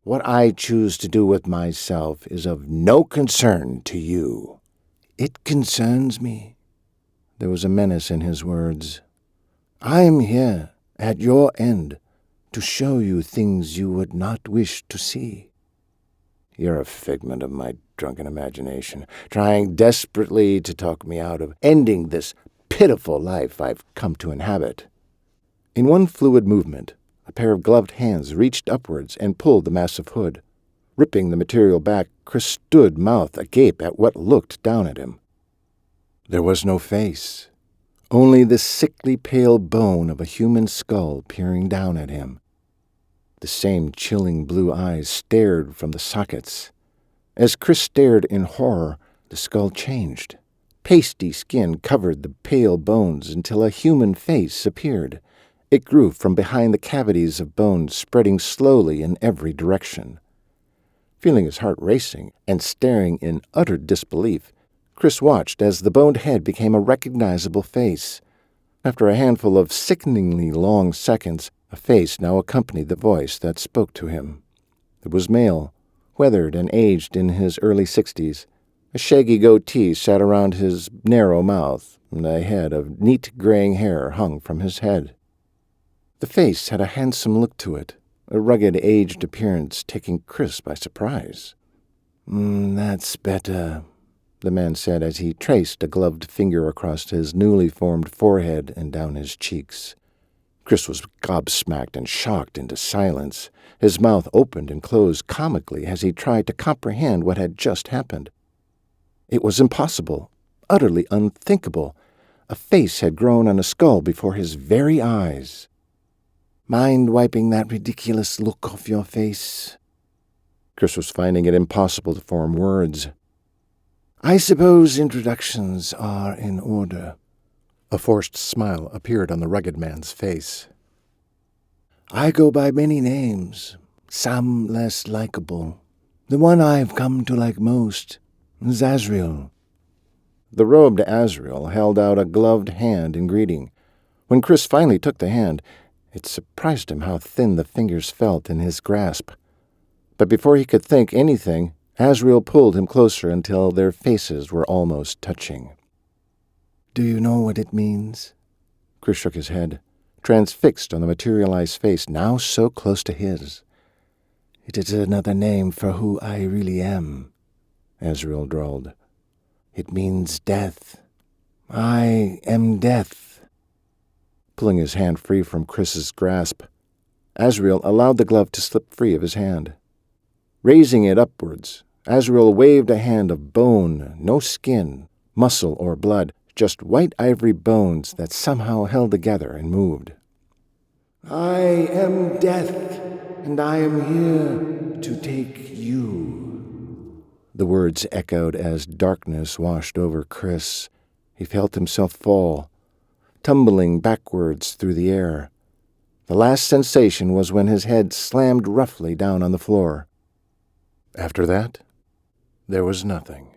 What I choose to do with myself is of no concern to you." "It concerns me." There was a menace in his words. "I am here, at your end, to show you things you would not wish to see." "You're a figment of my drunken imagination, trying desperately to talk me out of ending this pitiful life I've come to inhabit." In one fluid movement, a pair of gloved hands reached upwards and pulled the massive hood. Ripping the material back, Chris stood mouth agape at what looked down at him. There was no face, only the sickly pale bone of a human skull peering down at him. The same chilling blue eyes stared from the sockets. As Chris stared in horror, the skull changed. Pasty skin covered the pale bones until a human face appeared. It grew from behind the cavities of bones, spreading slowly in every direction. Feeling his heart racing and staring in utter disbelief, Chris watched as the boned head became a recognizable face. After a handful of sickeningly long seconds, a face now accompanied the voice that spoke to him. It was male, weathered and aged in his early 60s. A shaggy goatee sat around his narrow mouth, and a head of neat graying hair hung from his head. The face had a handsome look to it, a rugged, aged appearance taking Chris by surprise. "That's better," the man said as he traced a gloved finger across his newly formed forehead and down his cheeks. Chris was gobsmacked and shocked into silence. His mouth opened and closed comically as he tried to comprehend what had just happened. It was impossible, utterly unthinkable. A face had grown on a skull before his very eyes. "Mind wiping that ridiculous look off your face?" Chris was finding it impossible to form words. "I suppose introductions are in order." A forced smile appeared on the rugged man's face. "I go by many names, some less likable. The one I've come to like most is 𝘬𝑎𝑙." The robed 𝘬𝑎𝑙 held out a gloved hand in greeting. When Chris finally took the hand, it surprised him how thin the fingers felt in his grasp. But before he could think anything, 𝘬𝑎𝑙 pulled him closer until their faces were almost touching. "Do you know what it means?" Chris shook his head, transfixed on the materialized face now so close to his. "It is another name for who I really am," 𝘬𝑎𝑙 drawled. "It means death. I am death." Pulling his hand free from Chris's grasp, 𝘬𝑎𝑙 allowed the glove to slip free of his hand. Raising it upwards, 𝘬𝑎𝑙 waved a hand of bone, no skin, muscle, or blood, just white ivory bones that somehow held together and moved. "I am death, and I am here to take you." The words echoed as darkness washed over Chris. He felt himself fall, tumbling backwards through the air. The last sensation was when his head slammed roughly down on the floor. After that, there was nothing.